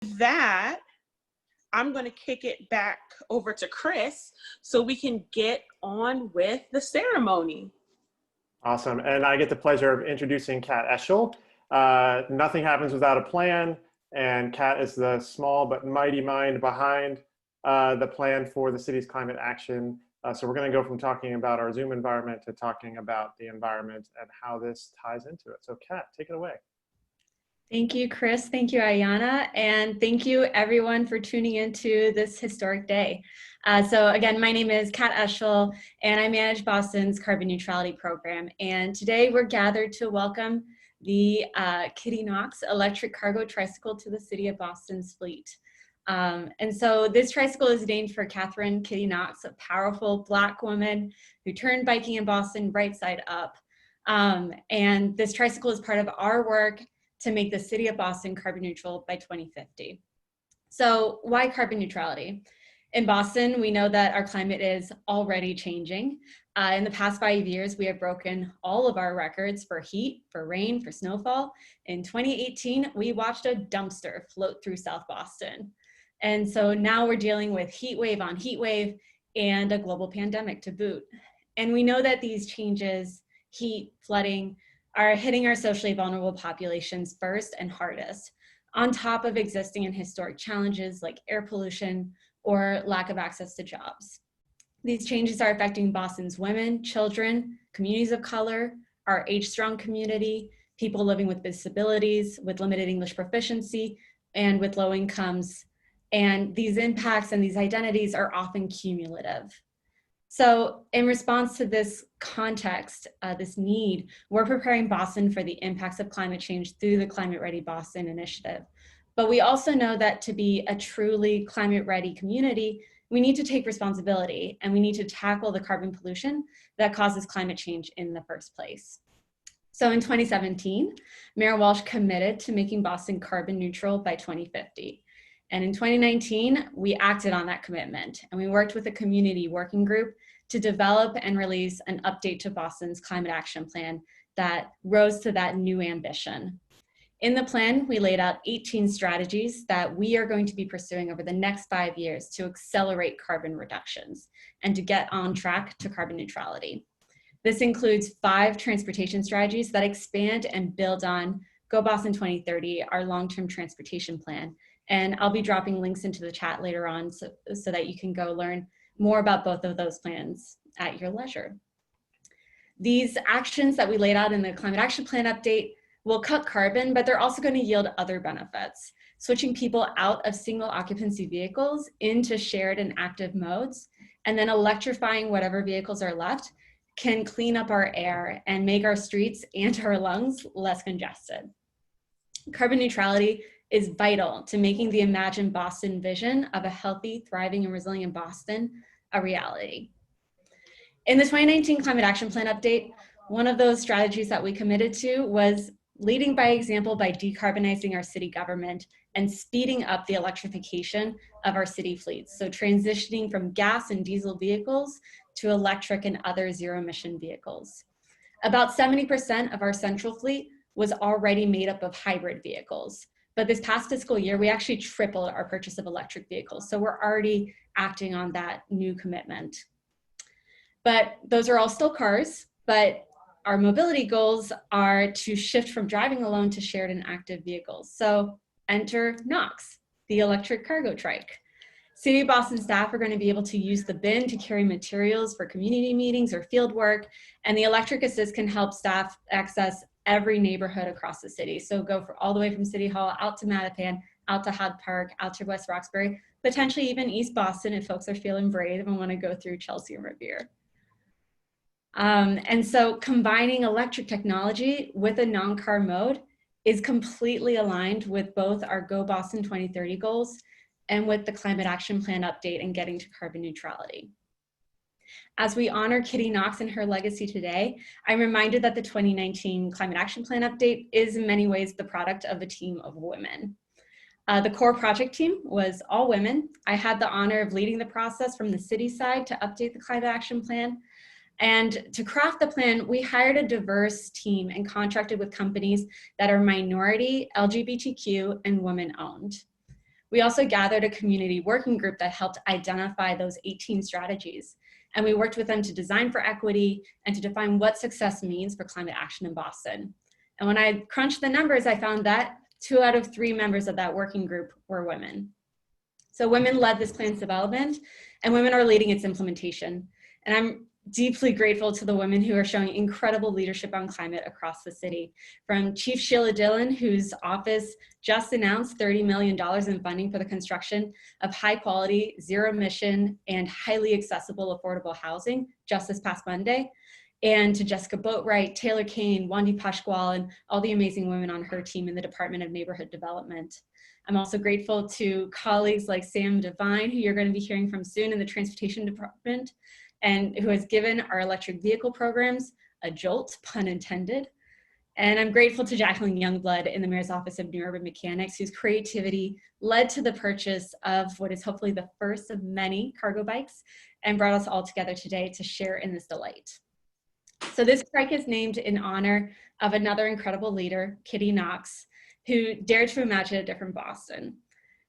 that, I'm going to kick it back over to Chris so we can get on with the ceremony. Awesome. And I get the pleasure of introducing Kat Eschel. Nothing happens without a plan, and Kat is the small but mighty mind behind the plan for the city's climate action. So we're going to go from talking about our Zoom environment to talking about the environment and how this ties into it. So Kat, take it away. Thank you, Chris. Thank you, Ayanna. And thank you, everyone, for tuning into this historic day. So again, my name is Kat Eschel, and I manage Boston's Carbon Neutrality program. And today we're gathered to welcome the Kittie Knox electric cargo tricycle to the city of Boston's fleet. And so this tricycle is named for Katherine Kittie Knox, a powerful Black woman who turned biking in Boston right side up. And this tricycle is part of our work to make the city of Boston carbon neutral by 2050. So why carbon neutrality? In Boston, we know that our climate is already changing. In the past 5 years, we have broken all of our records for heat, for rain, for snowfall. In 2018, we watched a dumpster float through South Boston. And so now we're dealing with heat wave on heat wave and a global pandemic to boot. And we know that these changes, heat, flooding, are hitting our socially vulnerable populations first and hardest, on top of existing and historic challenges like air pollution or lack of access to jobs. These changes are affecting Boston's women, children, communities of color, our age-strong community, people living with disabilities, with limited English proficiency, and with low incomes. And these impacts and these identities are often cumulative. So in response to this context, this need, we're preparing Boston for the impacts of climate change through the Climate Ready Boston initiative. But we also know that to be a truly climate ready community, we need to take responsibility and we need to tackle the carbon pollution that causes climate change in the first place. So in 2017, Mayor Walsh committed to making Boston carbon neutral by 2050. And in 2019, we acted on that commitment and we worked with a community working group to develop and release an update to Boston's climate action plan that rose to that new ambition. In the plan, we laid out 18 strategies that we are going to be pursuing over the next 5 years to accelerate carbon reductions and to get on track to carbon neutrality. This includes 5 transportation strategies that expand and build on Go Boston 2030, our long-term transportation plan. And I'll be dropping links into the chat later on so that you can go learn more about both of those plans at your leisure. These actions that we laid out in the Climate Action Plan update will cut carbon, but they're also going to yield other benefits. Switching people out of single occupancy vehicles into shared and active modes, and then electrifying whatever vehicles are left can clean up our air and make our streets and our lungs less congested. Carbon neutrality is vital to making the imagined Boston vision of a healthy, thriving, and resilient Boston a reality. In the 2019 Climate Action Plan update, one of those strategies that we committed to was leading by example by decarbonizing our city government and speeding up the electrification of our city fleets. So transitioning from gas and diesel vehicles to electric and other zero-emission vehicles. About 70% of our central fleet was already made up of hybrid vehicles. But this past fiscal year, we actually tripled our purchase of electric vehicles. So we're already acting on that new commitment. But those are all still cars, but our mobility goals are to shift from driving alone to shared and active vehicles. So enter Knox, the electric cargo trike. City of Boston staff are going to be able to use the bin to carry materials for community meetings or field work, and the electric assist can help staff access every neighborhood across the city. So go all the way from City Hall out to Mattapan, out to Hyde Park, out to West Roxbury, potentially even East Boston if folks are feeling brave and want to go through Chelsea and Revere. And so combining electric technology with a non-car mode is completely aligned with both our Go Boston 2030 goals and with the Climate Action Plan update and getting to carbon neutrality. As we honor Kittie Knox and her legacy today, I'm reminded that the 2019 Climate Action Plan update is in many ways the product of a team of women. The core project team was all women. I had the honor of leading the process from the city side to update the Climate Action Plan. And to craft the plan, we hired a diverse team and contracted with companies that are minority, LGBTQ, and women-owned. We also gathered a community working group that helped identify those 18 strategies. And we worked with them to design for equity and to define what success means for climate action in Boston. And when I crunched the numbers, I found that 2 out of 3 members of that working group were women. So women led this plan's development, and women are leading its implementation. And I'm deeply grateful to the women who are showing incredible leadership on climate across the city. From Chief Sheila Dillon, whose office just announced $30 million in funding for the construction of high quality, zero emission, and highly accessible affordable housing just this past Monday, and to Jessica Boatwright, Taylor Kane, Wandi Pashkwal, and all the amazing women on her team in the Department of Neighborhood Development. I'm also grateful to colleagues like Sam Devine, who you're going to be hearing from soon in the Transportation Department, and who has given our electric vehicle programs a jolt, pun intended. And I'm grateful to Jacqueline Youngblood in the Mayor's Office of New Urban Mechanics, whose creativity led to the purchase of what is hopefully the first of many cargo bikes and brought us all together today to share in this delight. So this trike is named in honor of another incredible leader, Kittie Knox, who dared to imagine a different Boston.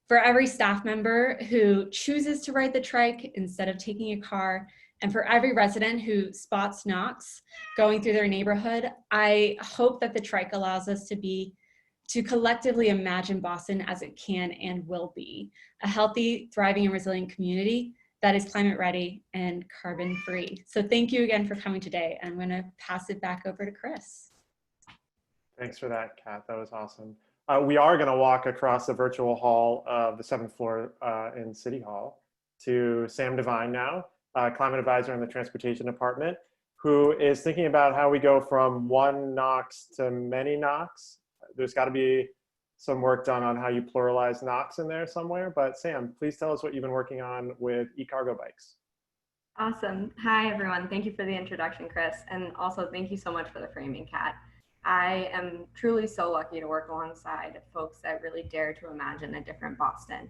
For every staff member who chooses to ride the trike instead of taking a car, and for every resident who spots Knox going through their neighborhood, I hope that the trike allows us to collectively imagine Boston as it can and will be, a healthy, thriving, and resilient community that is climate ready and carbon free. So thank you again for coming today. I'm gonna pass it back over to Chris. Thanks for that, Kat. That was awesome. We are going to walk across the virtual hall of the 7th floor in City Hall to Sam Devine now, Climate Advisor in the Transportation Department, who is thinking about how we go from one Knox to many Knox. There's got to be some work done on how you pluralize Knox in there somewhere. But Sam, please tell us what you've been working on with e-cargo bikes. Awesome. Hi, everyone. Thank you for the introduction, Chris. And also thank you so much for the framing, Kat. I am truly so lucky to work alongside folks that really dare to imagine a different Boston.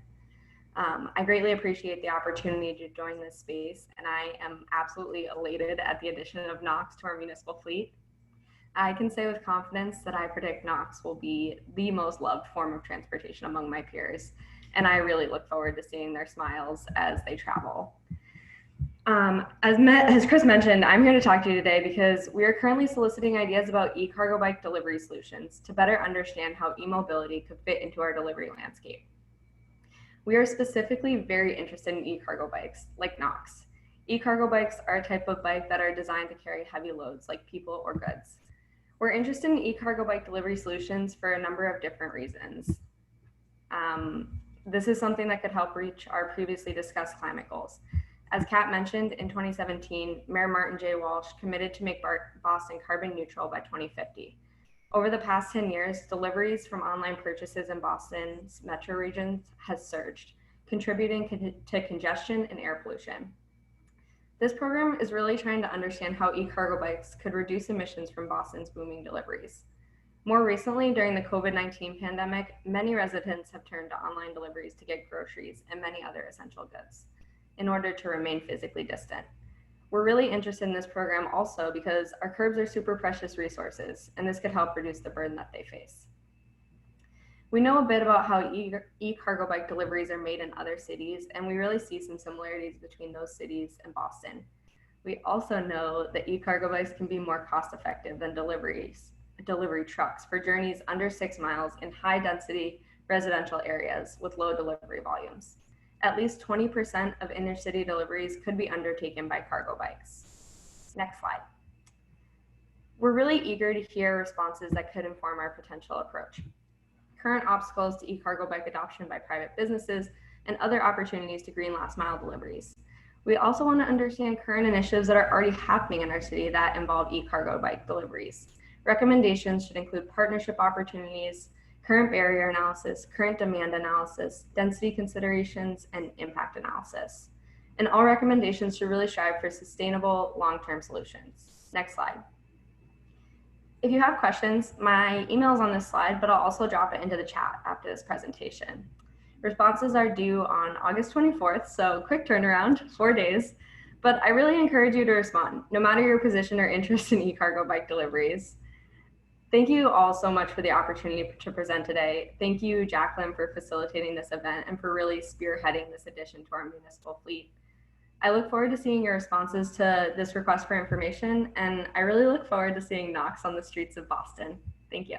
I greatly appreciate the opportunity to join this space, and I am absolutely elated at the addition of Knox to our municipal fleet. I can say with confidence that I predict Knox will be the most loved form of transportation among my peers, and I really look forward to seeing their smiles as they travel. As Chris mentioned, I'm here to talk to you today because we are currently soliciting ideas about e-cargo bike delivery solutions to better understand how e-mobility could fit into our delivery landscape. We are specifically very interested in e-cargo bikes, like Knox. E-cargo bikes are a type of bike that are designed to carry heavy loads like people or goods. We're interested in e-cargo bike delivery solutions for a number of different reasons. This is something that could help reach our previously discussed climate goals. As Kat mentioned, in 2017, Mayor Martin J. Walsh committed to make Boston carbon neutral by 2050. Over the past 10 years, deliveries from online purchases in Boston's metro regions has surged, contributing to congestion and air pollution. This program is really trying to understand how e-cargo bikes could reduce emissions from Boston's booming deliveries. More recently, during the COVID-19 pandemic, many residents have turned to online deliveries to get groceries and many other essential goods in order to remain physically distant. We're really interested in this program also because our curbs are super precious resources, and this could help reduce the burden that they face. We know a bit about how e-cargo bike deliveries are made in other cities, and we really see some similarities between those cities and Boston. We also know that e-cargo bikes can be more cost-effective than delivery trucks for journeys under 6 miles in high-density residential areas with low delivery volumes. At least 20% of inner city deliveries could be undertaken by cargo bikes. Next slide. We're really eager to hear responses that could inform our potential approach. Current obstacles to e-cargo bike adoption by private businesses and other opportunities to green last mile deliveries. We also want to understand current initiatives that are already happening in our city that involve e-cargo bike deliveries. Recommendations should include partnership opportunities, current barrier analysis, current demand analysis, density considerations, and impact analysis. And all recommendations should really strive for sustainable long-term solutions. Next slide. If you have questions, my email is on this slide, but I'll also drop it into the chat after this presentation. Responses are due on August 24th, so quick turnaround, 4 days. But I really encourage you to respond, no matter your position or interest in e-cargo bike deliveries. Thank you all so much for the opportunity to present today. Thank you, Jacqueline, for facilitating this event and for really spearheading this addition to our municipal fleet. I look forward to seeing your responses to this request for information, and I really look forward to seeing Knox on the streets of Boston. Thank you.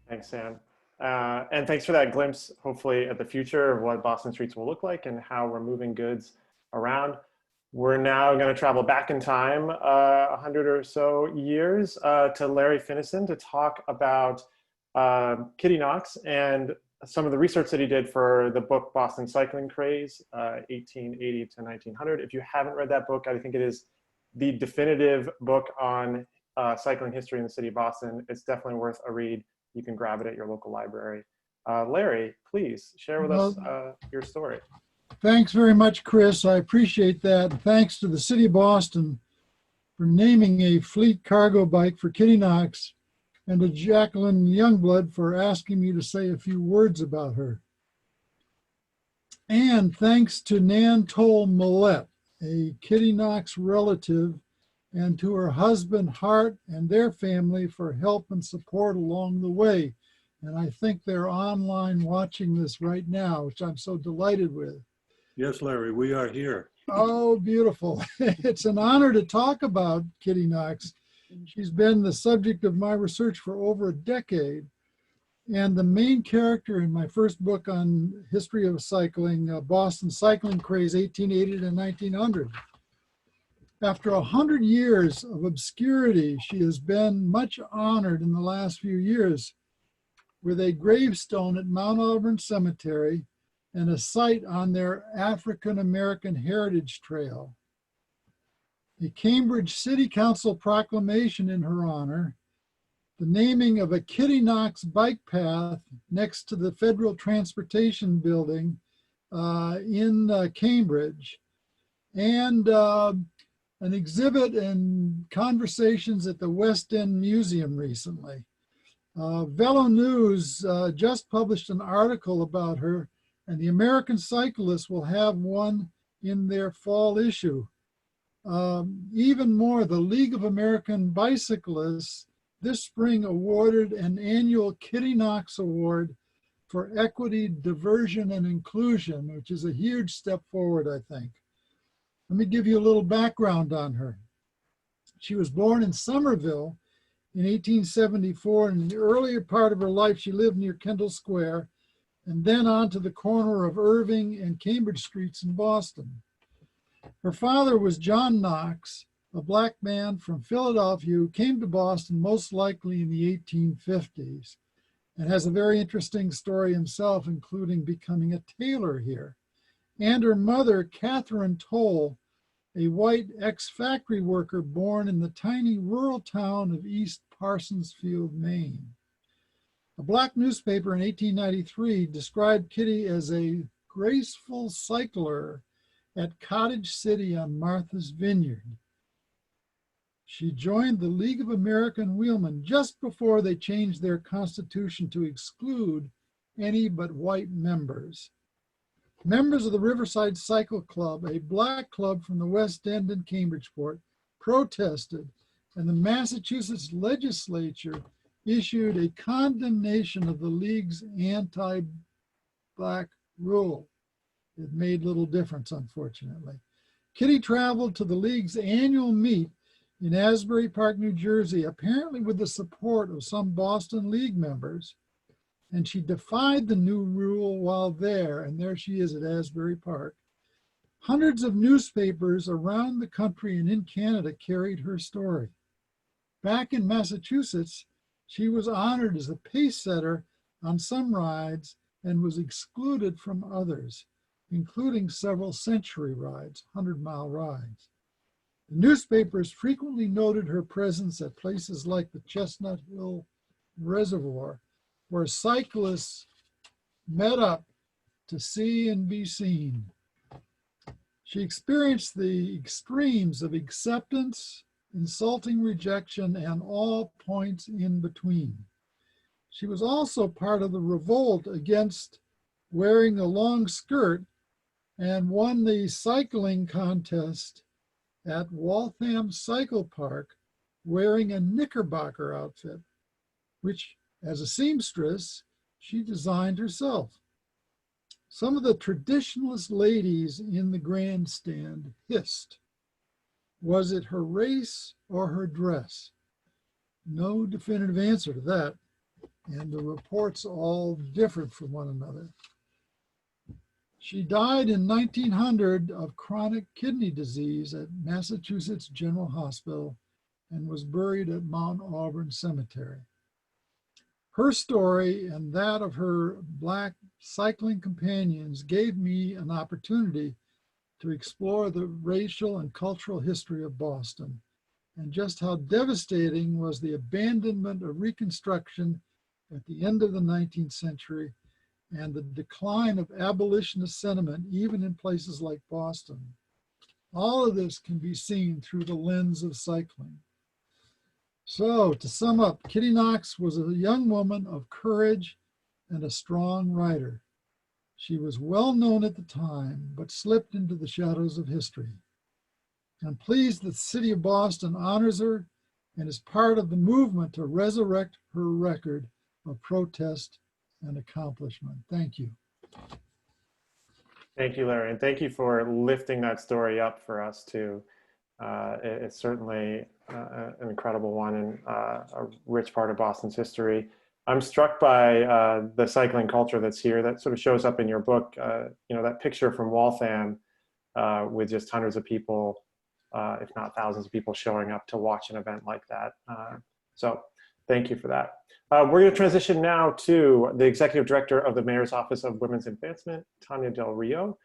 Thanks, Sam. And thanks for that glimpse, hopefully, at the future of what Boston streets will look like and how we're moving goods around. We're now going to travel back in time 100 or so years to Larry Finnison to talk about Kittie Knox and some of the research that he did for the book Boston Cycling Craze, 1880 to 1900. If you haven't read that book, I think it is the definitive book on cycling history in the city of Boston. It's definitely worth a read. You can grab it at your local library. Larry, please share with us your story. Thanks very much, Chris. I appreciate that. And thanks to the City of Boston for naming a fleet cargo bike for Kittie Knox, and to Jacqueline Youngblood for asking me to say a few words about her. And thanks to Nan Toll Millette, a Kittie Knox relative, and to her husband, Hart, and their family for help and support along the way. And I think they're online watching this right now, which I'm so delighted with. Yes, Larry, we are here. Oh, beautiful. It's an honor to talk about Kittie Knox. She's been the subject of my research for over a decade, and the main character in my first book on history of cycling, Boston Cycling Craze, 1880 to 1900. After 100 years of obscurity, she has been much honored in the last few years with a gravestone at Mount Auburn Cemetery and a site on their African American Heritage Trail. A Cambridge City Council proclamation in her honor, the naming of a Kittie Knox bike path next to the Federal Transportation Building in Cambridge, and an exhibit and conversations at the West End Museum recently. Velo News just published an article about her, and the American Cyclist will have one in their fall issue. Even more, the League of American Bicyclists this spring awarded an annual Kittie Knox Award for equity, diversion, and inclusion, which is a huge step forward, I think. Let me give you a little background on her. She was born in Somerville in 1874, and in the earlier part of her life, she lived near Kendall Square, and then on to the corner of Irving and Cambridge Streets in Boston. Her father was John Knox, a black man from Philadelphia who came to Boston most likely in the 1850s, and has a very interesting story himself, including becoming a tailor here. And her mother, Katherine Toll, a white ex-factory worker born in the tiny rural town of East Parsonsfield, Maine. A black newspaper in 1893 described Kittie as a graceful cycler at Cottage City on Martha's Vineyard. She joined the League of American Wheelmen just before they changed their constitution to exclude any but white members. Members of the Riverside Cycle Club, a black club from the West End and Cambridgeport, protested, and the Massachusetts legislature issued a condemnation of the League's anti-black rule. It made little difference, unfortunately. Kittie traveled to the League's annual meet in Asbury Park, New Jersey, apparently with the support of some Boston League members, and she defied the new rule while there, and there she is at Asbury Park. Hundreds of newspapers around the country and in Canada carried her story. Back in Massachusetts, she was honored as a pace setter on some rides and was excluded from others, including several century rides, 100-mile rides. The newspapers frequently noted her presence at places like the Chestnut Hill Reservoir, where cyclists met up to see and be seen. She experienced the extremes of acceptance, insulting rejection, and all points in between. She was also part of the revolt against wearing a long skirt and won the cycling contest at Waltham Cycle Park wearing a knickerbocker outfit, which, as a seamstress, she designed herself. Some of the traditionalist ladies in the grandstand hissed. Was it her race or her dress? No definitive answer to that, and the reports all differed from one another. She died in 1900 of chronic kidney disease at Massachusetts General Hospital and was buried at Mount Auburn Cemetery. Her story and that of her Black cycling companions gave me an opportunity to explore the racial and cultural history of Boston and just how devastating was the abandonment of Reconstruction at the end of the 19th century and the decline of abolitionist sentiment even in places like Boston. All of this can be seen through the lens of cycling. So to sum up, Kittie Knox was a young woman of courage and a strong rider. She was well known at the time, but slipped into the shadows of history. I'm pleased that the city of Boston honors her and is part of the movement to resurrect her record of protest and accomplishment. Thank you. Thank you, Larry, and thank you for lifting that story up for us too. It's certainly an incredible one and a rich part of Boston's history. I'm struck by the cycling culture that's here that sort of shows up in your book. You know, that picture from Waltham with just hundreds of people, if not thousands of people showing up to watch an event like that. So thank you for that. We're going to transition now to the Executive Director of the Mayor's Office of Women's Advancement, Tanya Del Rio,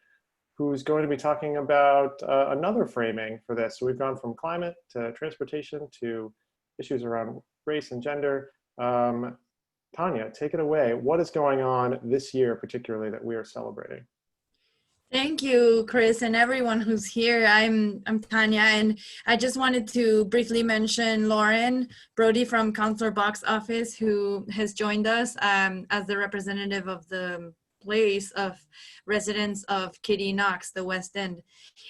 who's going to be talking about another framing for this. So we've gone from climate to transportation to issues around race and gender. Tanya, take it away. What is going on this year, particularly, that we are celebrating? Thank you, Chris, and everyone who's here. I'm Tanya, and I just wanted to briefly mention Lauren Brody from Councillor Bach's office, who has joined us as the representative of the place of residents of Kittie Knox, the West End.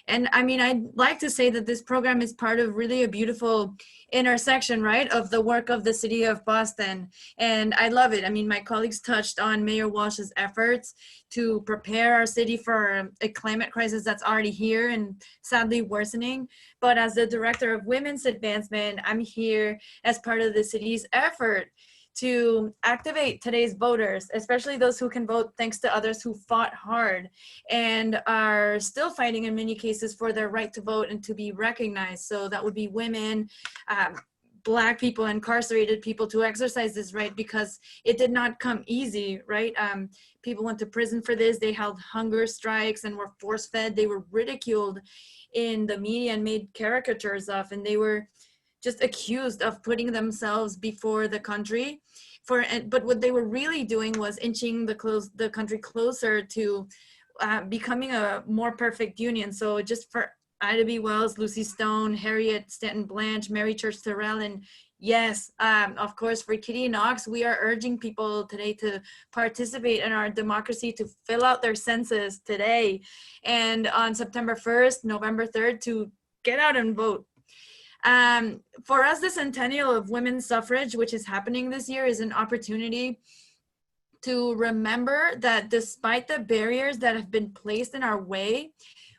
And I mean, I'd like to say that this program is part of really a beautiful intersection, right, of the work of the city of Boston. And I love it. I mean, my colleagues touched on Mayor Walsh's efforts to prepare our city for a climate crisis that's already here and sadly worsening. But as the director of women's advancement, I'm here as part of the city's effort to activate today's voters, especially those who can vote thanks to others who fought hard and are still fighting in many cases for their right to vote and to be recognized. So that would be women, Black people, incarcerated people, to exercise this right, because it did not come easy, right? People went to prison for this. They held hunger strikes and were force-fed. They were ridiculed in the media and made caricatures of, and they were just accused of putting themselves before the country. But what they were really doing was inching the country closer to becoming a more perfect union. So just for Ida B. Wells, Lucy Stone, Harriet Stanton Blanche, Mary Church Terrell, and yes, of course, for Kittie Knox, we are urging people today to participate in our democracy, to fill out their census today, and on September 1st, November 3rd, to get out and vote. For us, the Centennial of women's suffrage, which is happening this year, is an opportunity to remember that despite the barriers that have been placed in our way,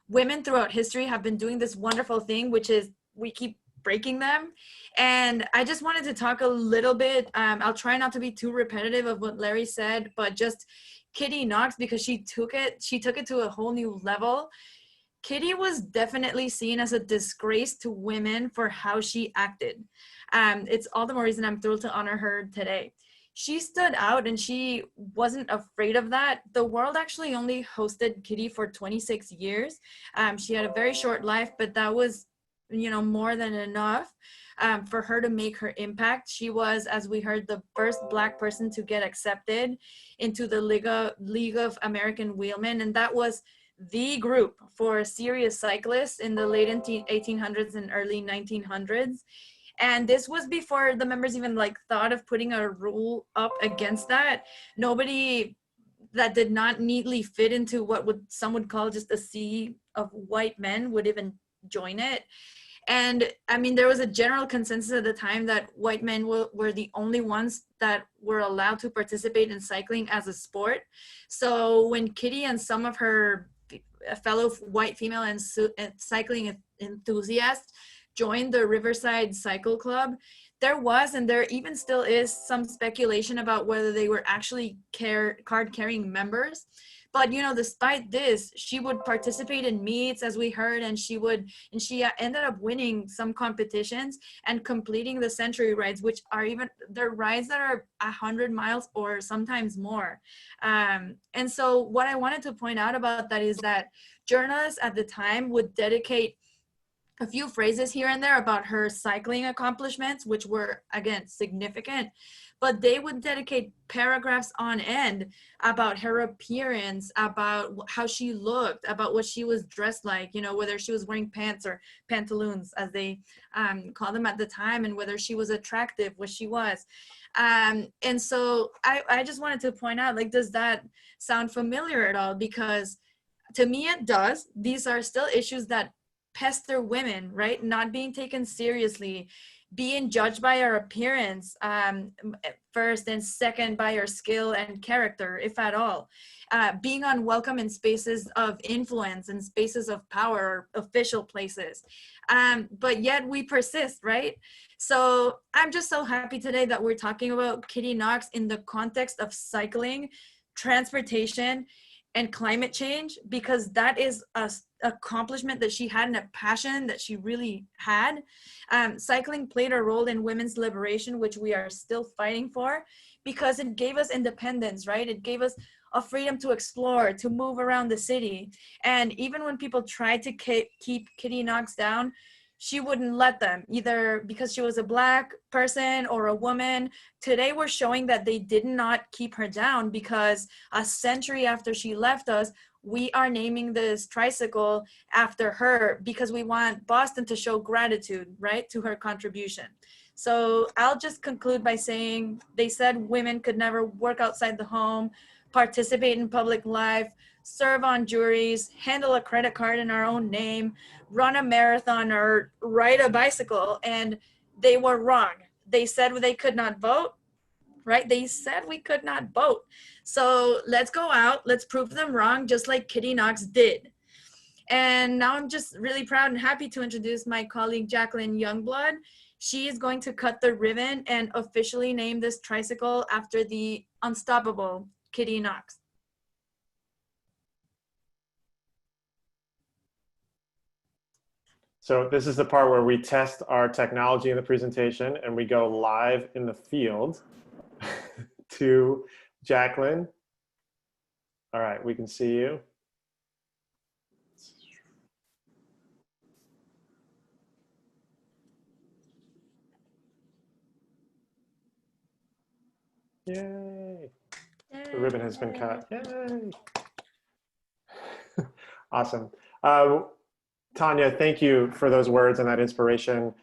women throughout history have been doing this wonderful thing, which is we keep breaking them. And I just wanted to talk a little bit, I'll try not to be too repetitive of what Larry said, but just Kittie Knox, because she took it to a whole new level. Kittie was definitely seen as a disgrace to women for how she acted. It's all the more reason I'm thrilled to honor her today. She stood out and she wasn't afraid of that. The world actually only hosted Kittie for 26 years. She had a very short life, but that was, more than enough for her to make her impact. She was, as we heard, the first Black person to get accepted into the League of American Wheelmen, and that was the group for serious cyclists in the late 1800s and early 1900s. And this was before the members even thought of putting a rule up against that. Nobody that did not neatly fit into what some would call just a sea of white men would even join it. And I mean, there was a general consensus at the time that white men were the only ones that were allowed to participate in cycling as a sport. So when Kittie and some of her fellow white female and cycling enthusiasts joined the Riverside Cycle Club, there was, and there even still is, some speculation about whether they were actually card-carrying members. But, you know, despite this, she would participate in meets, as we heard, and she ended up winning some competitions and completing the century rides, which are they're rides that are 100 miles or sometimes more. And so what I wanted to point out about that is that journalists at the time would dedicate a few phrases here and there about her cycling accomplishments, which were, again, significant, but they would dedicate paragraphs on end about her appearance, about how she looked, about what she was dressed like, you know, whether she was wearing pants or pantaloons, as they called them at the time, and whether she was attractive, what she was. And so I just wanted to point out, like, does that sound familiar at all? Because to me, it does. These are still issues that pester women, right? Not being taken seriously, being judged by our appearance first, and second by our skill and character, if at all, being unwelcome in spaces of influence and spaces of power, or official places, but yet we persist, right? So I'm just so happy today that we're talking about Kittie Knox in the context of cycling, transportation, and climate change, because that is a accomplishment that she had and a passion that she really had. Cycling played a role in women's liberation, which we are still fighting for, because it gave us independence, right? It gave us a freedom to explore, to move around the city. And even when people tried to keep Kittie Knox down, she wouldn't let them, either because she was a Black person or a woman. Today, we're showing that they did not keep her down, because a century after she left us, we are naming this tricycle after her, because we want Boston to show gratitude, right, to her contribution. So I'll just conclude by saying, they said women could never work outside the home, participate in public life, serve on juries, handle a credit card in our own name, run a marathon, or ride a bicycle. And they were wrong. They said they could not vote, right? They said we could not vote. So let's go out, let's prove them wrong, just like Kittie Knox did. And now I'm just really proud and happy to introduce my colleague, Jacqueline Youngblood. She is going to cut the ribbon and officially name this tricycle after the unstoppable Kittie Knox. So this is the part where we test our technology in the presentation, and we go live in the field to Jacqueline. All right, we can see you. Yay. The ribbon has been cut. Yay. Awesome. Tanya, thank you for those words and that inspiration.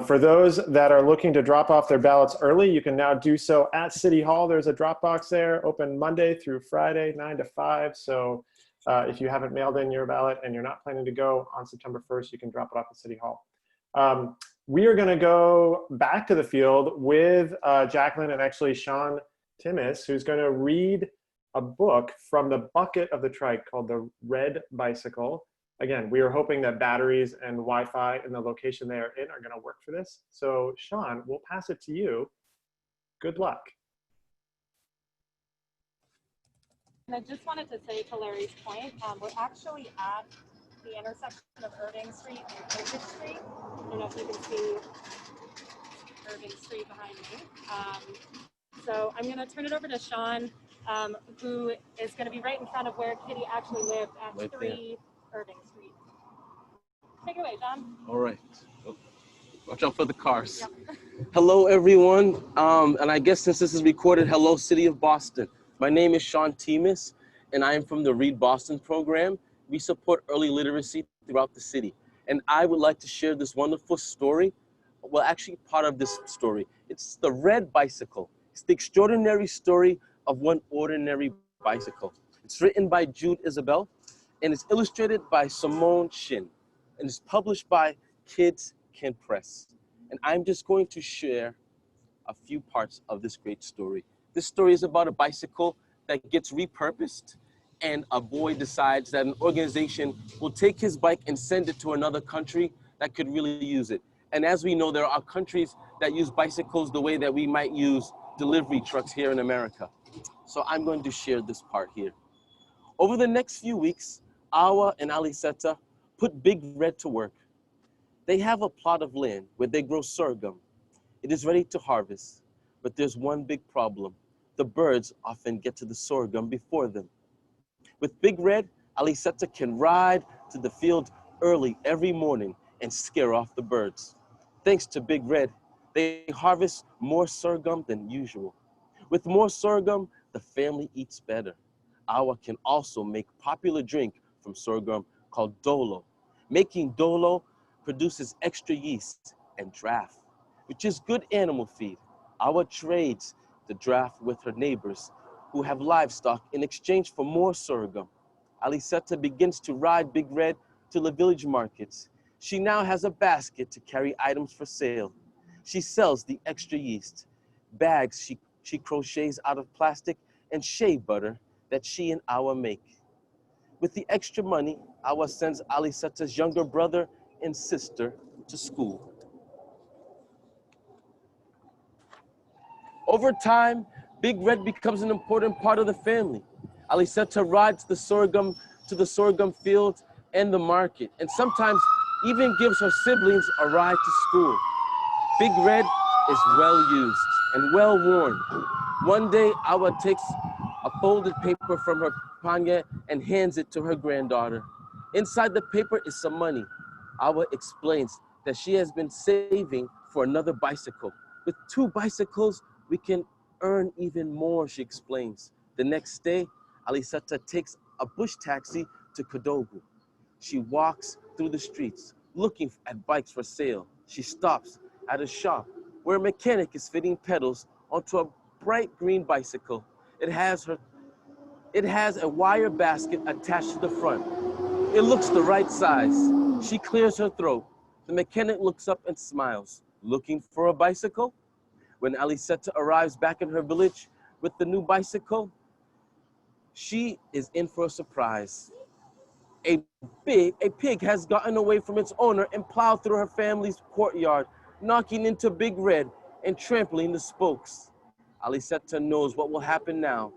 For those that are looking to drop off their ballots early, you can now do so at City Hall. There's a drop box there, open Monday through Friday, 9 to 5. So if you haven't mailed in your ballot and you're not planning to go on September 1st, you can drop it off at City Hall. We are going to go back to the field with Jacqueline and actually Sean Timmis, who's going to read a book from the bucket of the trike called The Red Bicycle. Again, we are hoping that batteries and Wi-Fi in the location they are in are going to work for this. So Sean, we'll pass it to you. Good luck. And I just wanted to say to Larry's point, we're actually at the intersection of Irving Street and Oakwood Street. I don't know if you can see Irving Street behind me. So I'm going to turn it over to Sean, who is going to be right in front of where Kittie actually lived at right 3 there. Irving Street. Take it away, Sean. All right. Watch out for the cars. Yep. Hello, everyone. And I guess since this is recorded, hello, City of Boston. My name is Sean Timmis, and I am from the Read Boston program. We support early literacy throughout the city. And I would like to share this wonderful story. Well, actually, part of this story. It's The Red Bicycle. It's the extraordinary story of one ordinary bicycle. It's written by Jude Isabel, and it's illustrated by Simone Shin, and it's published by Kids can press. And I'm just going to share a few parts of this great story. This story is about a bicycle that gets repurposed, and a boy decides that an organization will take his bike and send it to another country that could really use it. And as we know, there are countries that use bicycles the way that we might use delivery trucks here in America. So I'm going to share this part here. Over the next few weeks, Awa and Aliseta put Big Red to work. They have a plot of land where they grow sorghum. It is ready to harvest, but there's one big problem. The birds often get to the sorghum before them. With Big Red, Aliseta can ride to the field early every morning and scare off the birds. Thanks to Big Red, they harvest more sorghum than usual. With more sorghum, the family eats better. Awa can also make popular drink from sorghum called dolo. Making dolo produces extra yeast and draff, which is good animal feed. Awa trades the draff with her neighbors who have livestock in exchange for more sorghum. Aliseta begins to ride Big Red to the village markets. She now has a basket to carry items for sale. She sells the extra yeast, bags she crochets out of plastic, and shea butter that she and Awa make. With the extra money, Awa sends Aliseta's younger brother and sister to school. Over time, Big Red becomes an important part of the family. Aliseta rides the sorghum to the sorghum field and the market, and sometimes even gives her siblings a ride to school. Big Red is well used and well worn. One day, Awa takes a folded paper from her panya and hands it to her granddaughter. Inside the paper is some money. Awa explains that she has been saving for another bicycle. With 2 bicycles, we can earn even more, she explains. The next day, Aliseta takes a bush taxi to Kodogu. She walks through the streets looking at bikes for sale. She stops at a shop where a mechanic is fitting pedals onto a bright green bicycle. It has a wire basket attached to the front. It looks the right size. She clears her throat. The mechanic looks up and smiles. Looking for a bicycle? When Aliseta arrives back in her village with the new bicycle, she is in for a surprise. A pig has gotten away from its owner and plowed through her family's courtyard, knocking into Big Red and trampling the spokes. Aliseta knows what will happen now.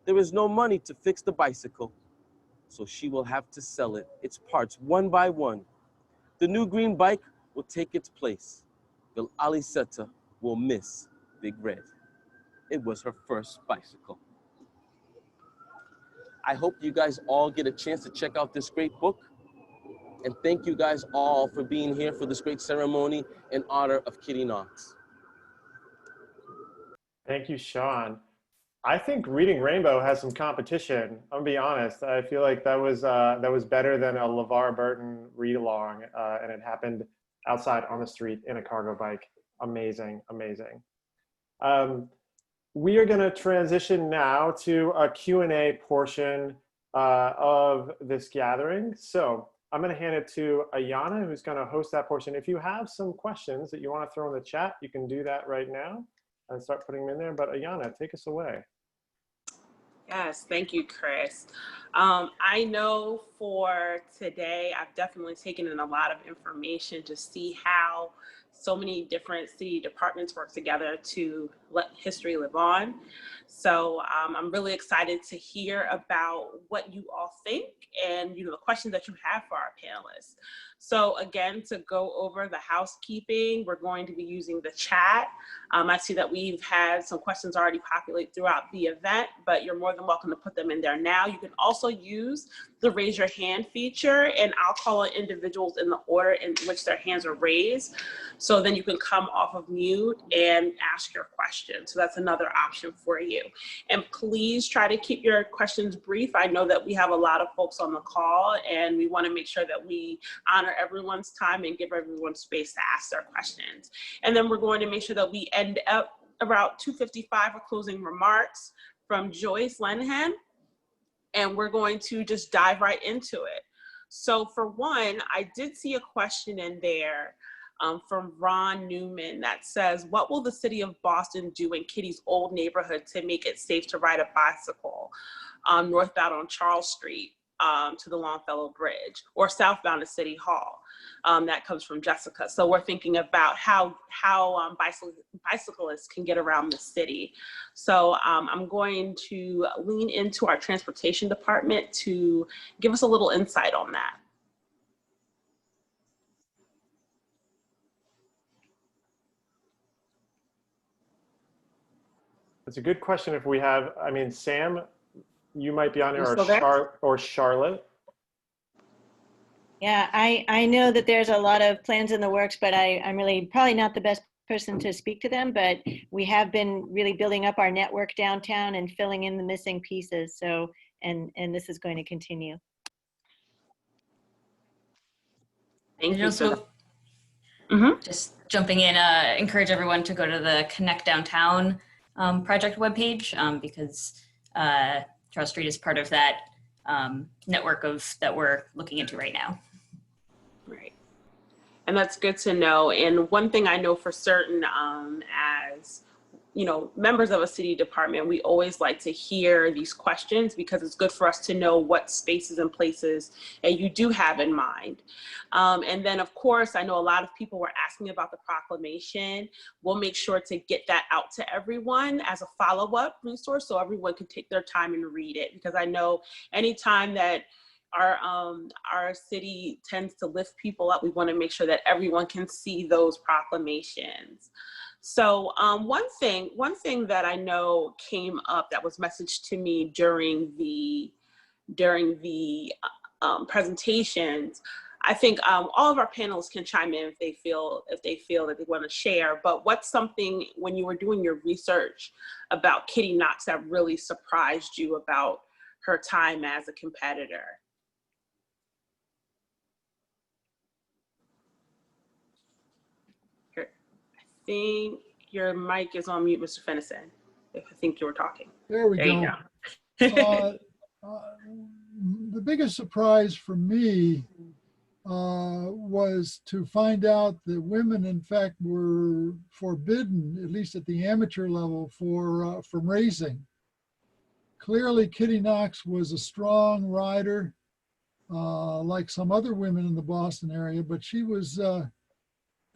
There is no money to fix the bicycle, so she will have to sell its parts one by one. The new green bike will take its place, but Aliseta will miss Big Red. It was her first bicycle. I hope you guys all get a chance to check out this great book. And thank you guys all for being here for this great ceremony in honor of Kittie Knox. Thank you, Sean. I think Reading Rainbow has some competition. I'm gonna be honest. I feel like that was better than a LeVar Burton read along, and it happened outside on the street in a cargo bike. Amazing, amazing. We are going to transition now to a Q&A portion of this gathering. So I'm going to hand it to Ayana, who's going to host that portion. If you have some questions that you want to throw in the chat, you can do that right now and start putting them in there. But Ayana, take us away. Yes, thank you, Chris. I know for today, I've definitely taken in a lot of information to see how so many different city departments work together to let history live on. So I'm really excited to hear about what you all think and the questions that you have for our panelists. So again, to go over the housekeeping, we're going to be using the chat. I see that we've had some questions already populate throughout the event, but you're more than welcome to put them in there now. You can also use the raise your hand feature, and I'll call on individuals in the order in which their hands are raised. So then you can come off of mute and ask your question. So that's another option for you. And please try to keep your questions brief. I know that we have a lot of folks on the call, and we want to make sure that we honor everyone's time and give everyone space to ask their questions. And then we're going to make sure that we end up about 2:55 for closing remarks from Joyce Lenihan, and we're going to just dive right into it. So for one, I did see a question in there from Ron Newman that says, what will the city of Boston do in Kittie's old neighborhood to make it safe to ride a bicycle northbound on Charles Street to the Longfellow Bridge, or southbound to City Hall? That comes from Jessica. So we're thinking about how bicyclists can get around the city. So I'm going to lean into our transportation department to give us a little insight on that. It's a good question. If we have, I mean, Sam, you might be on there, or Charlotte. Yeah, I know that there's a lot of plans in the works, but I'm really probably not the best person to speak to them, but we have been really building up our network downtown and filling in the missing pieces. So, and this is going to continue. Thank you. Also, just jumping in, encourage everyone to go to the Connect Downtown project webpage because Charles Street is part of that network that we're looking into right now. Right. And that's good to know. And one thing I know for certain, as you know, members of a city department, we always like to hear these questions because it's good for us to know what spaces and places that you do have in mind. And then, of course, I know a lot of people were asking about the proclamation. We'll make sure to get that out to everyone as a follow-up resource so everyone can take their time and read it, because I know anytime that our city tends to lift people up, we want to make sure that everyone can see those proclamations. So one thing that I know came up that was messaged to me during the presentations, I think all of our panelists can chime in if they feel that they want to share. But what's something when you were doing your research about Kittie Knox that really surprised you about her time as a competitor? I think your mic is on mute, Mr. Fennison. I think you were talking. There we go. The biggest surprise for me was to find out that women, in fact, were forbidden, at least at the amateur level, from racing. Clearly, Kittie Knox was a strong rider, like some other women in the Boston area, but she was.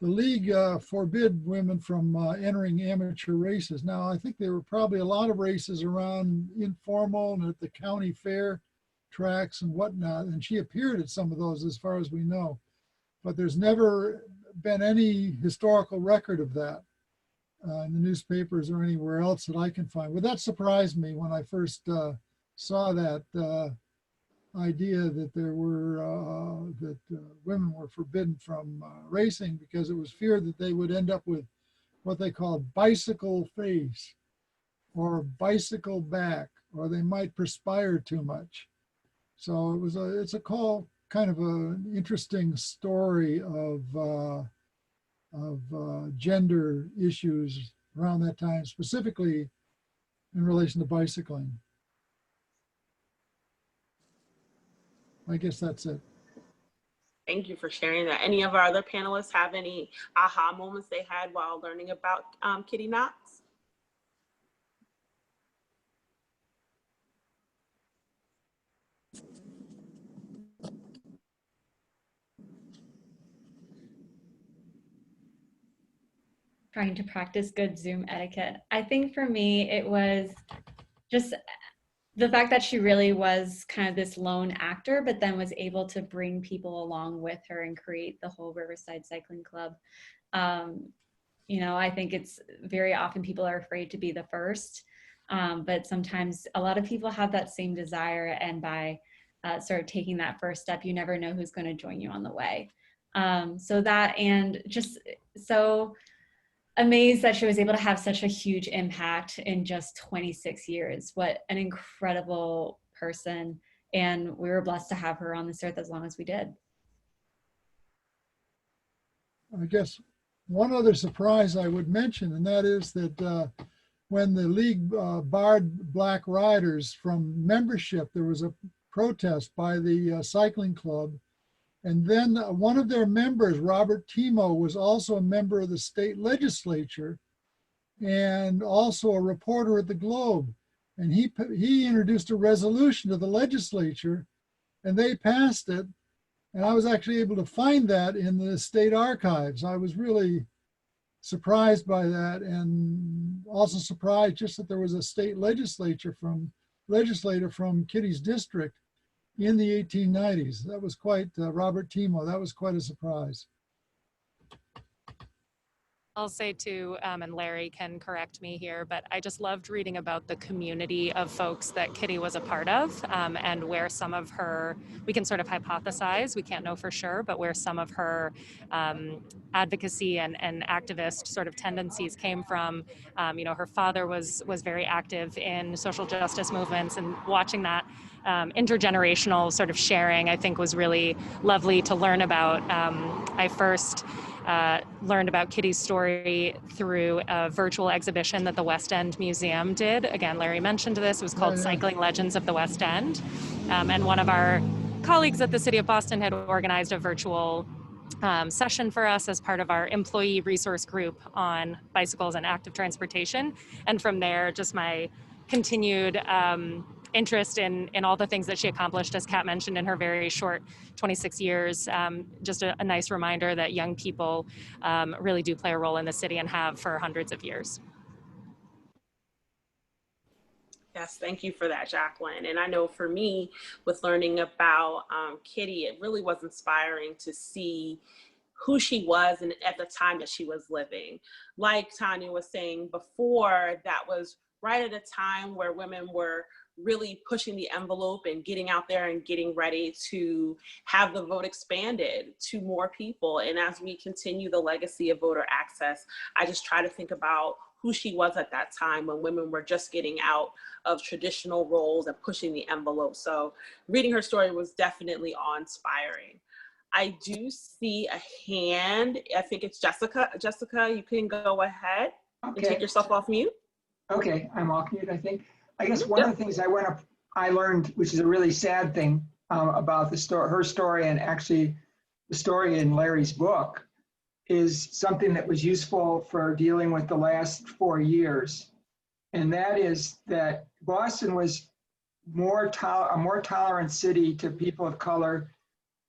The league forbid women from entering amateur races. Now, I think there were probably a lot of races around informal and at the county fair tracks and whatnot, and she appeared at some of those as far as we know. But there's never been any historical record of that in the newspapers or anywhere else that I can find. Well, that surprised me when I first saw that idea that there were women were forbidden from racing, because it was feared that they would end up with what they called bicycle face or bicycle back, or they might perspire too much. So it's a kind of an interesting story of gender issues around that time, specifically in relation to bicycling. I guess that's it. Thank you for sharing that. Any of our other panelists have any aha moments they had while learning about Kittie Knox? Trying to practice good Zoom etiquette. I think for me, it was just the fact that she really was kind of this lone actor, but then was able to bring people along with her and create the whole Riverside Cycling Club. You know, I think it's very often people are afraid to be the first, but sometimes a lot of people have that same desire, and by sort of taking that first step, you never know who's going to join you on the way. So that, and just so amazed that she was able to have such a huge impact in just 26 years. What an incredible person. And we were blessed to have her on this earth as long as we did. I guess one other surprise I would mention, and that is that when the league barred black riders from membership, there was a protest by the cycling club, And then one of their members, Robert Timo, was also a member of the state legislature and also a reporter at the Globe. And he introduced a resolution to the legislature, and they passed it. And I was actually able to find that in the state archives. I was really surprised by that, and also surprised just that there was a state legislator from Kittie's district in the 1890s. That was quite, Robert Timo, that was quite a surprise. I'll say too, and Larry can correct me here, but I just loved reading about the community of folks that Kittie was a part of, and where some of her, we can sort of hypothesize, we can't know for sure, but where some of her advocacy and activist sort of tendencies came from. You know, her father was very active in social justice movements, and watching that intergenerational sort of sharing, I think, was really lovely to learn about. I first learned about Kittie's story through a virtual exhibition that the West End Museum did. Again, Larry mentioned this. It was called Cycling Legends of the West End. And one of our colleagues at the City of Boston had organized a virtual session for us as part of our employee resource group on bicycles and active transportation. And from there, just my continued interest in all the things that she accomplished, as Kat mentioned, in her very short 26 years. Just a nice reminder that young people really do play a role in the city and have for hundreds of years. Yes, thank you for that, Jacqueline. And I know for me, with learning about Kittie, it really was inspiring to see who she was and at the time that she was living. Like Tanya was saying before, that was right at a time where women were really pushing the envelope and getting out there and getting ready to have the vote expanded to more people. And as we continue the legacy of voter access, I just try to think about who she was at that time when women were just getting out of traditional roles and pushing the envelope. So reading her story was definitely awe-inspiring. I do see a hand. I think it's Jessica. Jessica, you can go ahead and take yourself off mute. Okay, I'm off mute, I think. I guess one of the things I learned, which is a really sad thing about her story, and actually the story in Larry's book, is something that was useful for dealing with the last 4 years. And that is that Boston was a more tolerant city to people of color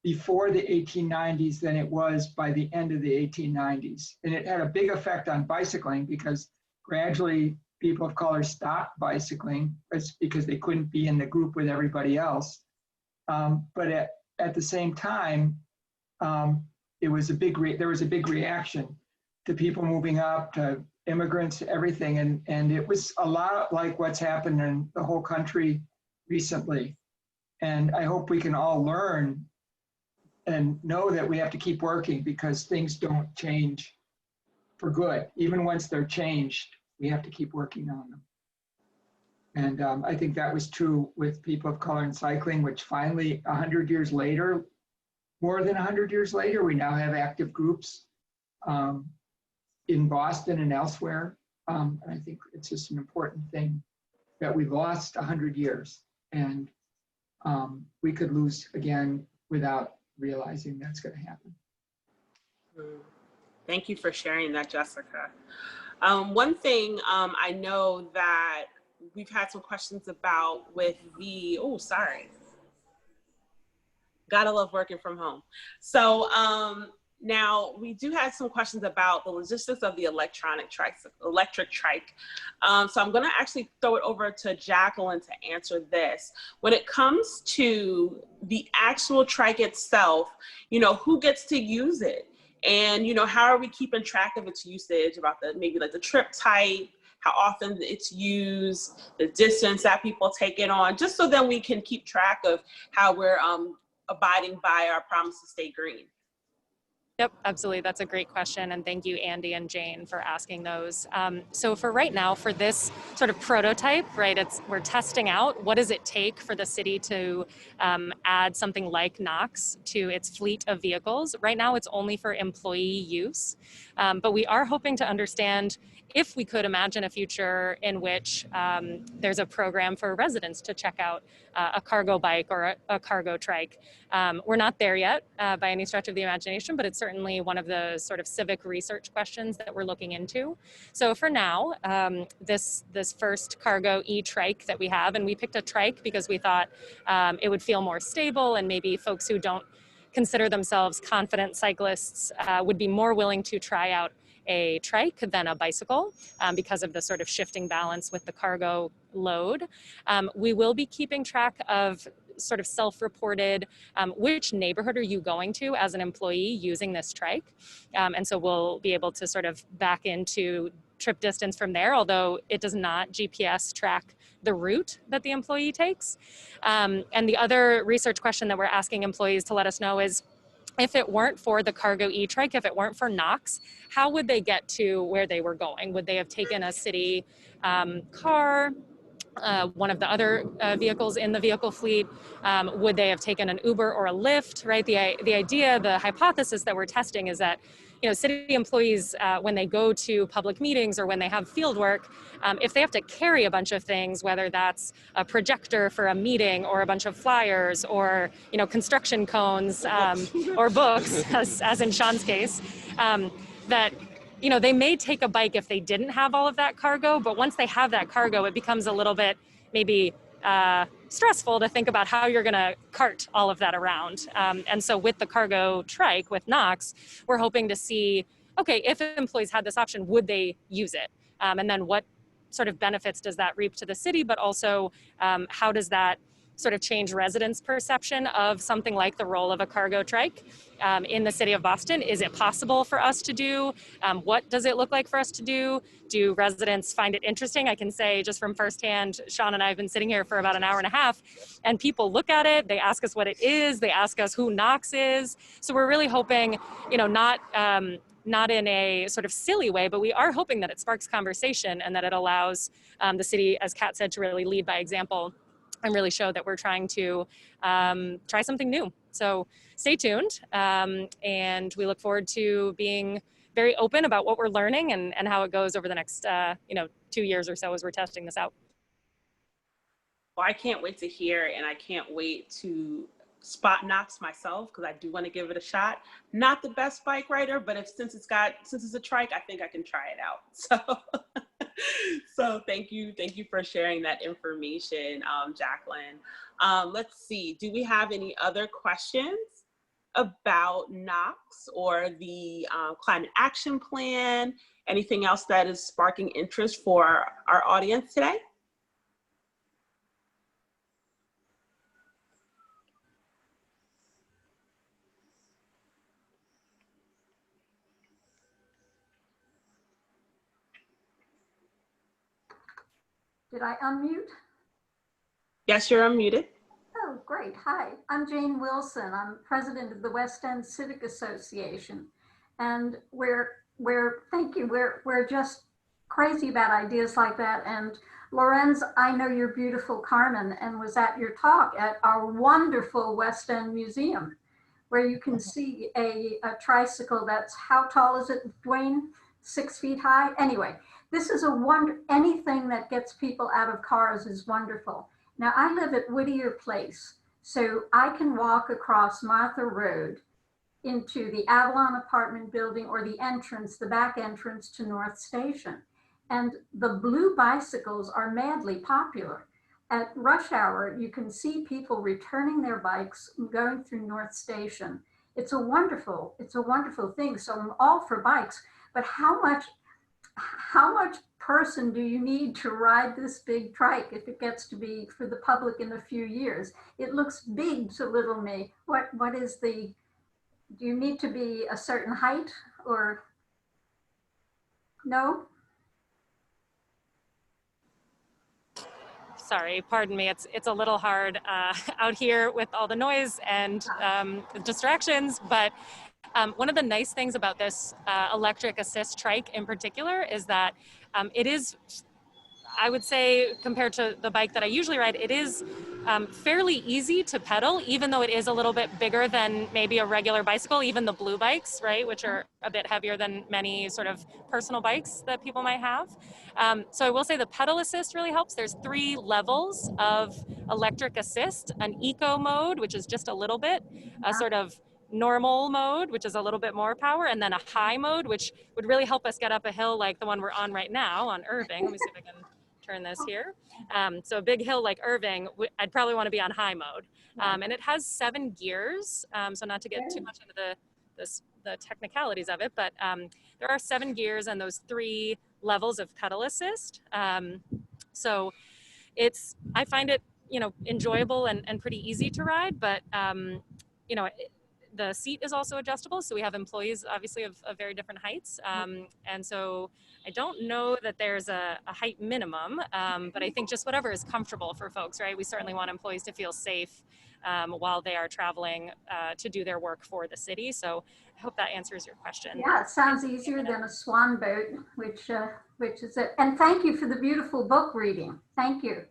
before the 1890s than it was by the end of the 1890s. And it had a big effect on bicycling, because gradually people of color stopped bicycling because they couldn't be in the group with everybody else. But at the same time, there was a big reaction to people moving up, to immigrants, to everything. And it was a lot like what's happened in the whole country recently. And I hope we can all learn and know that we have to keep working, because things don't change for good. Even once they're changed, we have to keep working on them. And I think that was true with people of color in cycling, which finally, 100 years later, more than 100 years later, we now have active groups in Boston and elsewhere. And I think it's just an important thing that we've lost 100 years, and we could lose again without realizing that's going to happen. Thank you for sharing that, Jessica. One thing I know that we've had some questions about with the, gotta love working from home. So now we do have some questions about the logistics of the electric trike. So I'm gonna actually throw it over to Jacqueline to answer this. When it comes to the actual trike itself, you know, who gets to use it? And, you know, how are we keeping track of its usage, about maybe like the trip type, how often it's used, the distance that people take it on, just so then we can keep track of how we're abiding by our promise to stay green? Yep, absolutely. That's a great question. And thank you, Andy and Jane, for asking those. So for right now, for this sort of prototype, right, we're testing out what does it take for the city to add something like Knox to its fleet of vehicles. Right now, it's only for employee use. But we are hoping to understand if we could imagine a future in which there's a program for residents to check out a cargo bike or a cargo trike. We're not there yet by any stretch of the imagination, but it's certainly one of the sort of civic research questions that we're looking into. So for now, this first cargo e-trike that we have, and we picked a trike because we thought it would feel more stable, and maybe folks who don't consider themselves confident cyclists would be more willing to try out a trike than a bicycle because of the sort of shifting balance with the cargo load. We will be keeping track of sort of self-reported, which neighborhood are you going to as an employee using this trike? And so we'll be able to sort of back into trip distance from there, although it does not GPS track the route that the employee takes. And the other research question that we're asking employees to let us know is, if it weren't for the cargo e-trike, if it weren't for Knox, how would they get to where they were going? Would they have taken a city car, one of the other vehicles in the vehicle fleet? Would they have taken an Uber or a Lyft, right? The idea, the hypothesis that we're testing is that, city employees, when they go to public meetings or when they have field work, if they have to carry a bunch of things, whether that's a projector for a meeting or a bunch of flyers or, construction cones or books, as in Sean's case, that they may take a bike if they didn't have all of that cargo, but once they have that cargo, it becomes a little bit maybe stressful to think about how you're going to cart all of that around. And so with the cargo trike, with Knox, we're hoping to see, okay, if employees had this option, would they use it? And then what sort of benefits does that reap to the city, but also how does that sort of change residents' perception of something like the role of a cargo trike in the city of Boston? Is it possible for us to do? What does it look like for us to do? Do residents find it interesting? I can say just from firsthand, Sean and I have been sitting here for about an hour and a half, and people look at it, they ask us what it is, they ask us who Knox is. So we're really hoping, not in a sort of silly way, but we are hoping that it sparks conversation and that it allows the city, as Kat said, to really lead by example and really show that we're trying to try something new. So stay tuned, and we look forward to being very open about what we're learning and how it goes over the next 2 years or so as we're testing this out. Well, I can't wait to hear, and I can't wait to spot Knox myself, because I do want to give it a shot. Not the best bike rider, but since it's a trike, I think I can try it out. So thank you for sharing that information, Jacqueline. Let's see, do we have any other questions about Knox or the climate action plan? Anything else that is sparking interest for our audience today? Did I unmute? Yes, you're unmuted. Oh, great. Hi, I'm Jane Wilson. I'm president of the West End Civic Association. And thank you, we're just crazy about ideas like that. And Lorenz, I know you're beautiful, Carmen, and was at your talk at our wonderful West End Museum, where you can see a tricycle that's, how tall is it, Dwayne? 6 feet high? Anyway. This is anything that gets people out of cars is wonderful. Now I live at Whittier Place, so I can walk across Martha Road into the Avalon apartment building or the back entrance to North Station. And the blue bicycles are madly popular. At rush hour, you can see people returning their bikes, going through North Station. It's a wonderful thing. So I'm all for bikes, but how much person do you need to ride this big trike if it gets to be for the public in a few years? It looks big to little me. Do you need to be a certain height or no? Sorry, pardon me. It's a little hard out here with all the noise and distractions, but one of the nice things about this electric assist trike in particular is that it is, I would say, compared to the bike that I usually ride, it is fairly easy to pedal, even though it is a little bit bigger than maybe a regular bicycle, even the blue bikes, right, which are a bit heavier than many sort of personal bikes that people might have. So I will say the pedal assist really helps. There's 3 levels of electric assist: an eco mode, which is just a little bit, a sort of normal mode, which is a little bit more power, and then a high mode, which would really help us get up a hill like the one we're on right now on Irving. Let me see if I can turn this here. So a big hill like Irving, I'd probably want to be on high mode. And it has 7 gears. So not to get too much into the technicalities of it, but there are 7 gears and those 3 levels of pedal assist. So I find it, enjoyable and pretty easy to ride, but the seat is also adjustable. So we have employees obviously of very different heights. And so I don't know that there's a height minimum, but I think just whatever is comfortable for folks, right? We certainly want employees to feel safe while they are traveling to do their work for the city. So I hope that answers your question. Yeah, it sounds easier than a swan boat, which is it. And thank you for the beautiful book reading. Thank you.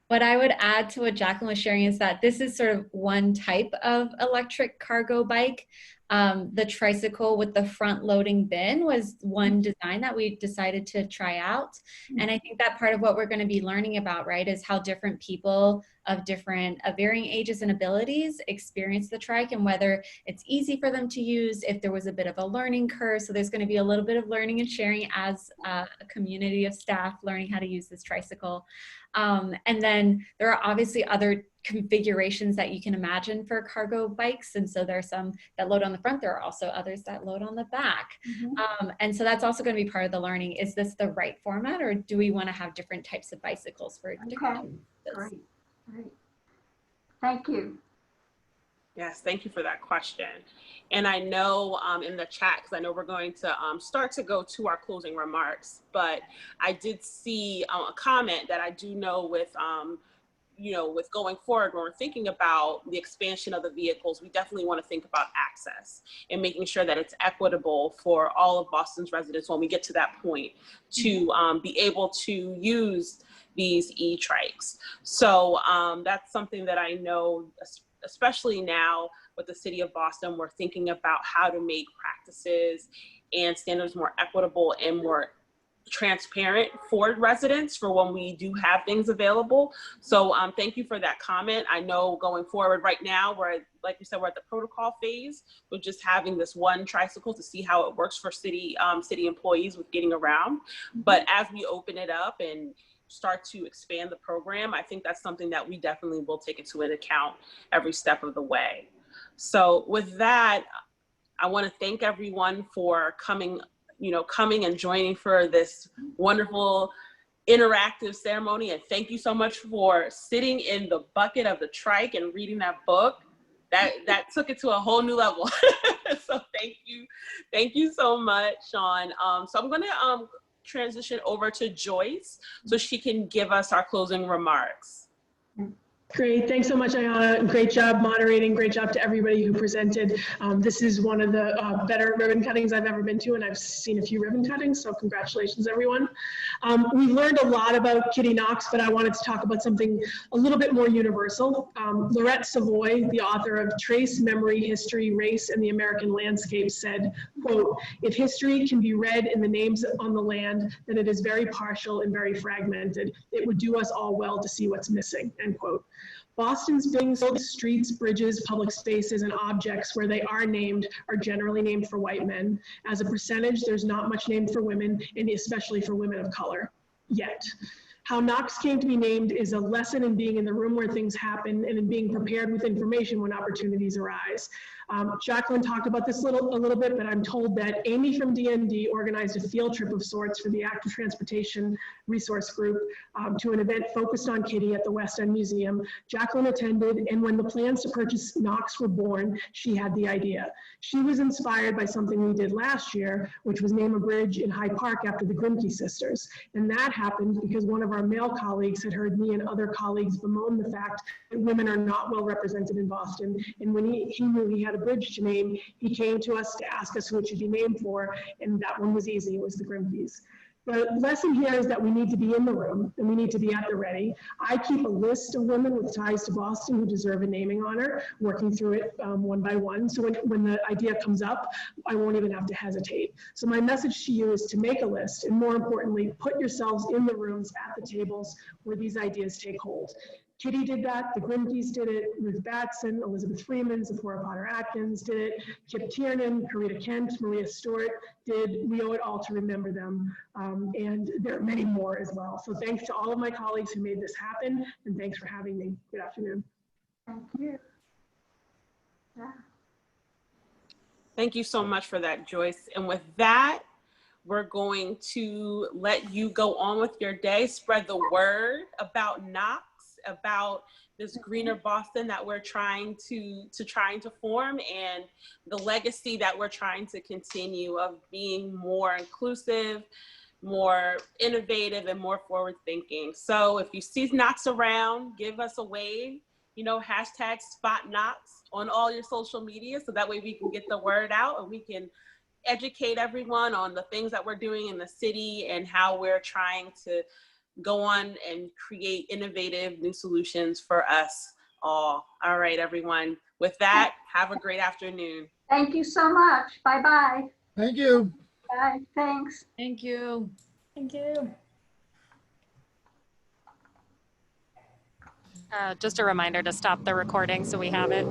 What I would add to what Jacqueline was sharing is that this is sort of one type of electric cargo bike. The tricycle with the front loading bin was one design that we decided to try out. And I think that part of what we're going to be learning about, right, is how different people of different varying ages and abilities experience the trike and whether it's easy for them to use, if there was a bit of a learning curve. So there's going to be a little bit of learning and sharing as a community of staff learning how to use this tricycle. And then there are obviously other configurations that you can imagine for cargo bikes. And so there are some that load on the front. There are also others that load on the back. And so that's also going to be part of the learning. Is this the right format, or do we want to have different types of bicycles for different purposes? Great. Thank you. Yes, thank you for that question. And I know in the chat, because I know we're going to start to go to our closing remarks, but I did see a comment that I do know with, with going forward, when we're thinking about the expansion of the vehicles, we definitely want to think about access and making sure that it's equitable for all of Boston's residents when we get to that point to be able to use these e-trikes. So that's something that I know, especially now with the city of Boston, we're thinking about how to make practices and standards more equitable and more transparent for residents for when we do have things available. So thank you for that comment. I know going forward right now, like you said, we're at the protocol phase with just having this one tricycle to see how it works for city employees with getting around. But as we open it up and start to expand the program, I think that's something that we definitely will take into account every step of the way. So with that, I want to thank everyone for coming and joining for this wonderful interactive ceremony. And thank you so much for sitting in the bucket of the trike and reading that book. That took it to a whole new level. So thank you so much, Sean. So I'm going to transition over to Joyce so she can give us our closing remarks. Great, thanks so much, Ayana. Great job moderating, great job to everybody who presented. This is one of the better ribbon cuttings I've ever been to, and I've seen a few ribbon cuttings, so congratulations, everyone. We've learned a lot about Kittie Knox, but I wanted to talk about something a little bit more universal. Laurette Savoy, the author of Trace, Memory, History, Race, and the American Landscape said, quote, "If history can be read in the names on the land, then it is very partial and very fragmented. It would do us all well to see what's missing," end quote. Boston's buildings, streets, bridges, public spaces, and objects where they are named are generally named for white men. As a percentage, there's not much named for women, and especially for women of color, yet. How Knox came to be named is a lesson in being in the room where things happen and in being prepared with information when opportunities arise. Jacqueline talked about this a little bit, but I'm told that Amy from DND organized a field trip of sorts for the Active Transportation Resource Group to an event focused on Kittie at the West End Museum. Jacqueline attended, and when the plans to purchase Knox were born, she had the idea. She was inspired by something we did last year, which was name a bridge in Hyde Park after the Grimke sisters. And that happened because one of our male colleagues had heard me and other colleagues bemoan the fact that women are not well represented in Boston. And when he knew he had a bridge to name, he came to us to ask us who it should be named for, and that one was easy. It was the Grimkes. The lesson here is that we need to be in the room and we need to be at the ready. I keep a list of women with ties to Boston who deserve a naming honor, working through it one by one. So when the idea comes up, I won't even have to hesitate. So my message to you is to make a list, and more importantly, put yourselves in the rooms at the tables where these ideas take hold. Kittie did that, the Grimkeys did it, Ruth Batson, Elizabeth Freeman, Zipporah Potter Atkins did it, Kip Tiernan, Karita Kent, Maria Stewart did. We owe it all to remember them. And there are many more as well. So thanks to all of my colleagues who made this happen, and thanks for having me. Good afternoon. Thank you. Yeah. Thank you so much for that, Joyce. And with that, we're going to let you go on with your day, spread the word about Knox, about this greener Boston that we're trying to form, and the legacy that we're trying to continue of being more inclusive, more innovative, and more forward thinking. So if you see Knox around, give us a wave, you know, hashtag spot Knox on all your social media, so that way we can get the word out and we can educate everyone on the things that we're doing in the city and how we're trying to go on and create innovative new solutions for us all. All right, everyone. With that, have a great afternoon. Thank you so much. Bye-bye. Thank you. Bye. Thanks. Thank you. Thank you. Just a reminder to stop the recording so we have it.